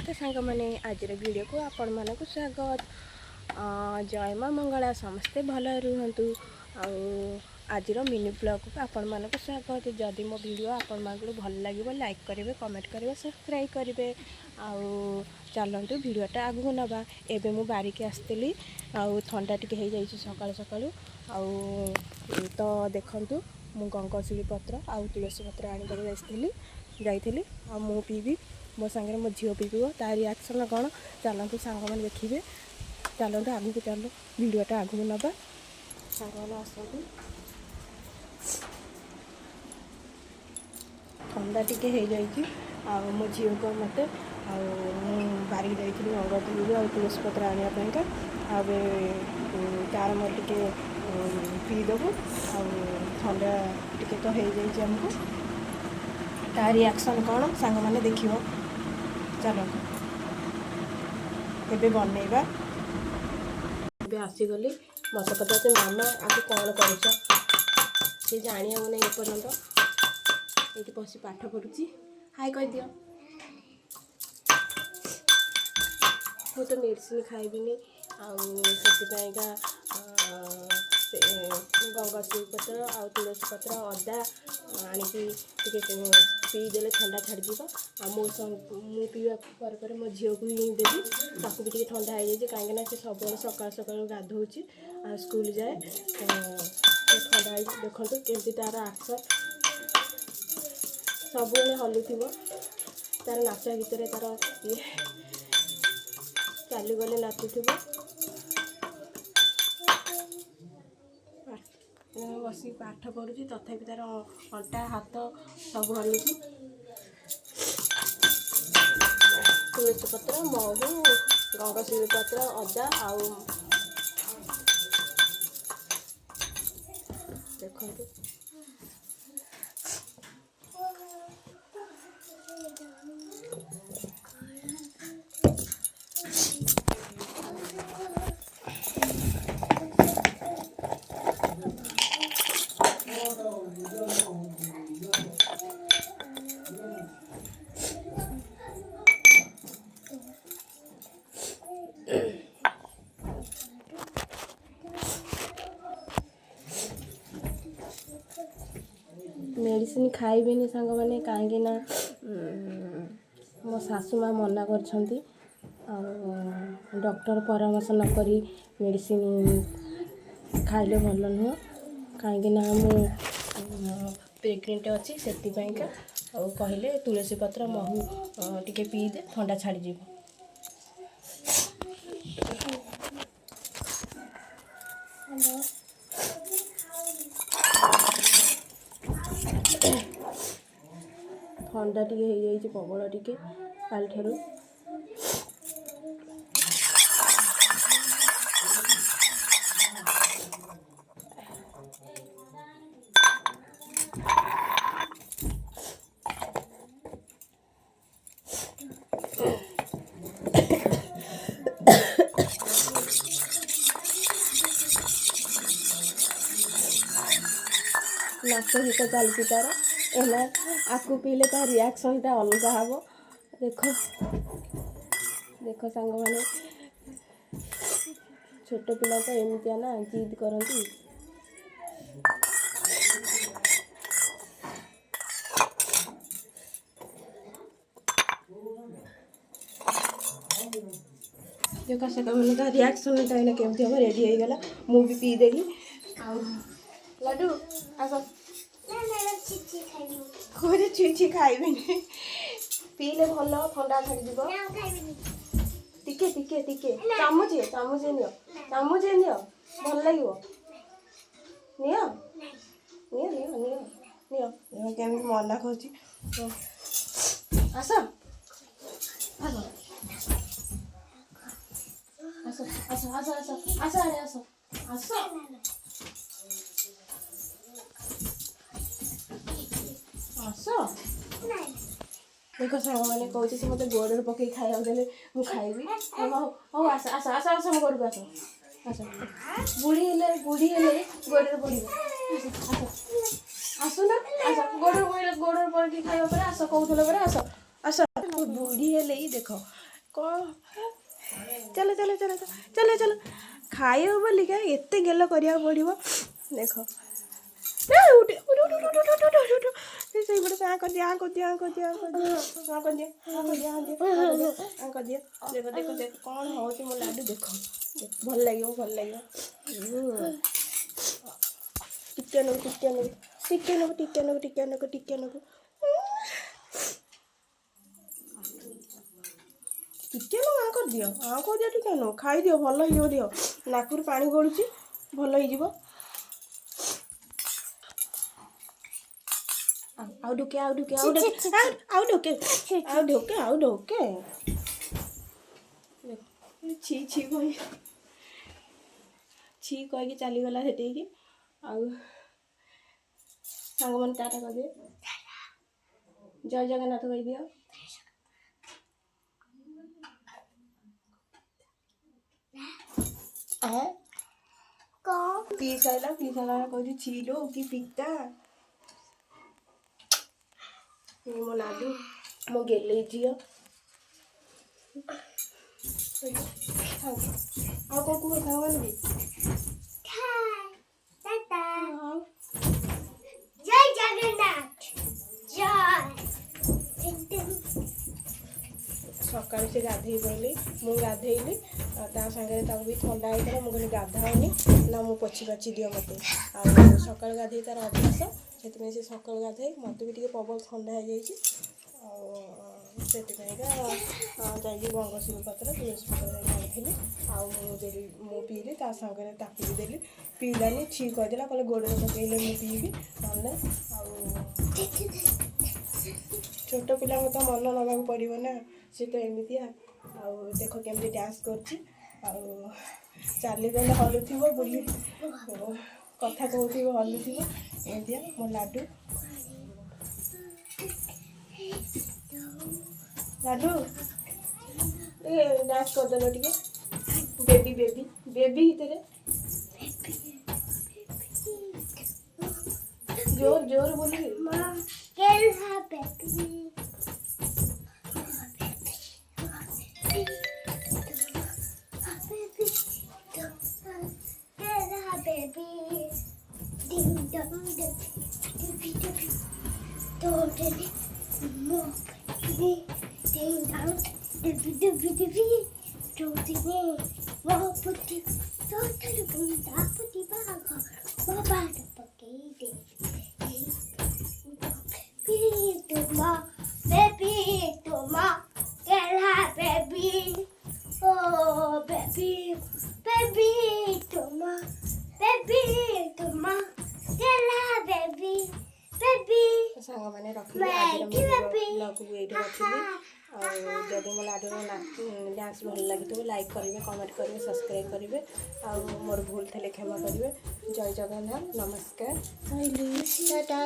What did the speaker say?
तो सांग मैंने आज वीडियो को आपण मानक स्वागत। जय माँ मंगला समस्ते भल रुहतु। आज मिनी ब्लॉग को आपण मानक स्वागत। जदि मो वीडियो आपण मानक भल लगे लाइक करेंगे, कमेंट करेंगे, सब्सक्राइब करेंगे। चलतु वीडियोटा आगू नवा। एबे मु बारिकी आसती ठंडा टी हो सकाल सकालू तो देखु मु गंगशिली पत्र आउ तुलसी पत्र आनी जाइली मु पीबी मो सांगे मो झील पीब तार रिएक्शन कौन चलतु सांग मैंने देखिए। चलतु आगू को चल वीडियोटा आगू नवा सांग मैंने आसतु। ठंडा टी हो मो झील को मत बारिक जाइली गंगशिली आ तुलसी पत्र आने तार मोर टे पीदेबू ठंडा टी तो हो जाइए आमको तार रिएक्शन कौन सांग मैंने देखिए। चलो एबे बनइबा। एबे आसीगली मत पचारे मामा आगे कौन कर सी जाणी आना एपर्यंत ये बस पाठ पढ़ुची। हाय कह दियो। मु तो मेडिसिन खाइबिनी आपाइका गंगशिली पत्र आ तुलसी पत्र अदा आणिकी पीदेले ठंडा छाड़ीज। मु पीवा पर मो झील को ही देवी ताकू भी ठंडा हो जाए कहीं से सब सकाल सकाल गाधोची स्कूल जाए ठंडा देखो केमती तार एक्शन सब हलुव तार नाच गीत तार ये चलीगले नाचुव बस पाठ पढ़ुची तथापि तार अंटा हाथ सब हलुची। तुलसी पत्र महू गंगशिली पत्र अदा आउ देखो मेडिसिन खाइबेनी सांग मैंने कहीं मो सासू माँ मना कर डॉक्टर परामर्श न करी मेडिसिन खाइले भल नुह कहीं मु प्रेग्नेंट अच्छी से कहले तुलसी पत्र महू टिके पीदे ठंडा छाड़ी ठंडा टी हो प्रबल टी काल ठारू नाच गीत चलती तार एना आपको पीले तार रिएक्शन टा अलग हम। देखो देखो सांग मैंने छोट पिला तो एमतिया ना जिद करती। देखो से मैंने तार रिएक्शन टाइम केमती हम रेडी हो गला मु भी पीदेली। लड्डू आस खोजे छुई खाइबे पीले भल ठंडा छाड़ी टिके टिके टिके चामुचे चामुचे नियो चामुचे नियो भल लगे नियो नियो नियो नियो नियो केमी मना खोजी आस आस आस आस आस आस आस आस आस देखो सांग मैंने कहते से मत गोड़ पकई खाया देले मु खाइबी। हो आस आस आस आस मो गोड़ आस आस बुढ़ी हेले गोड़ पड़ो आस ना आस गोड़ पड़ी खाइबा पर आस कहूल पर आस आस बुढ़ी हेले देख କ'ଣ ଚାଲ ଚାଲ ଚାଲ ଚାଲ ଚାଲ ଖାଇବ ବୋଲିକା ଏତେ ଗେଲ କରିବାକୁ ପଡ଼ିବ। ଦେଖ ସେଇପଟେ ଆଁ କରିଦିଅ ଆଁ କରିଦିଅ ଆଁ କରିଦିଅ ଆଁ କରିଦିଅ ଆଁ କରିଦିଅ ଆଁ କରିଦିଅ ଆଁ ଦିଅ ଆଁ କରିଦିଅ। ଦେଖ ଦେଖ ଦେଖ କ'ଣ ହେଉଛି ମୋ ଲାଡ଼ୁ ଦେଖ ଭଲ ଲାଗିବ ଭଲ ଲାଗିବ। ଟିକେ ନେବୁ ଟିକେ ନେବୁ ଟିକେ ନେବୁ ଟିକେ ନେବୁ ଟିକେ ନେବୁ ଟିକେ ନେବୁ ଟିକେ ନେବୁ ଆଁ କରିଦିଅ ଟିକେ ନେବୁ ଖାଇଦିଅ ଭଲ ହେଇଯିବ ଦିଅ ନାକରୁ ପାଣି ଗଳୁଛି ଭଲ ହେଇଯିବ। ଆଉ ଢୋକେ ଆଉ ଢୋକେ ଆଉ ଢୋକେ ଆଉ ଢୋକେ ଆଉ ଢୋକେ ଆଉ ଢୋକେ ଛି ଛି କହି ଛି କହିକି ଚାଲିଗଲା ସେଠିକି। ଆଉ ସାଙ୍ଗମାନେ ଟାଟା କରିଦିଏ ଜୟ ଜଗନ୍ନାଥ କହିଦିଅ। ପିଇ ସାରିଲା କହୁଛି ଛିଲୋ କି ପିତା ମୋ ଲାଡ଼ୁ ମୋ ଗେଲେଇ ଝିଅ। ଆଉ କ'ଣ କୁହ ସାଙ୍ଗମାନେ ବି ଜୟ ଜଗନ୍ନାଥ ଜୟ। ସକାଳୁ ସେ ଗାଧେଇ ପଡ଼ିଲି ମୁଁ ଗାଧେଇଲି ତା ସାଙ୍ଗରେ ତାକୁ ବି ଥଣ୍ଡା ହେଇଥିଲା। ମୁଁ କହିଲି ଗାଧାଅନି ନା ମୁଁ ପୋଛି ପାଛି ଦିଅ ମୋତେ। ଆଉ ସକାଳୁ ଗାଧେଇ ତାର ଅଭ୍ୟାସ ସେଥିପାଇଁ ସେ ସକାଳୁ ଗାଧେଇ ମୋତେ ବି ଟିକେ ପ୍ରବଳ ଥଣ୍ଡା ହେଇଯାଇଛି। ଆଉ ସେଥିପାଇଁକା ଯାଇକି ଗଙ୍ଗଶିଉଳି ପତ୍ର ତୁଳସୀ ପତ୍ର ଯାଇକି ଆଣିଥିଲି। ଆଉ ମୁଁ ପିଇଲି ତା ସାଙ୍ଗରେ ତାକୁ ବି ଦେଲି ପିଇଲାନି ଛି କହିଦେଲା କହିଲେ ଗୋଡ଼ରେ ପକେଇଲେ ମୁଁ ପିଇବି ନହେଲେ। ଆଉ ଛୋଟ ପିଲାଙ୍କୁ ତ ମନ ନେବାକୁ ପଡ଼ିବ ନା ସେ ତ ଏମିତିଆ। ଆଉ ଦେଖ କେମିତି ଡ୍ୟାନ୍ସ କରୁଛି ଆଉ ଚାଲିଗଲେ ହଲୁଥିବ ବୁଲି କଥା କହୁଥିବ ହଲୁଥିବ ଏମିତିଆ ମୋ ଲାଡ଼ୁ। ଲାଡ଼ୁ ଟିକେ ଡ୍ୟାନ୍ସ କରିଦେଲ ଟିକେ ବେବି ବେବି ବେବି ଭିତରେ ଜୋର ଜୋର ବୋଲିକି ସାଙ୍ଗମାନେ ରଖିଲି ଆଜିର ବ୍ଲଗ୍କୁ ଏଇଠି ରଖିଲି। ଆଉ ଯଦି ମୋ ଲାଡ଼ୁର ଡ୍ୟାନ୍ସ ଭଲ ଲାଗିଥିବ ଲାଇକ୍ କରିବେ କମେଣ୍ଟ କରିବେ ସବସ୍କ୍ରାଇବ୍ କରିବେ। ଆଉ ମୋର ଭୁଲ ଥିଲେ କ୍ଷମା କରିବେ। ଜୟ ଜଗନ୍ନାଥ ନମସ୍କାର ଟାଟା।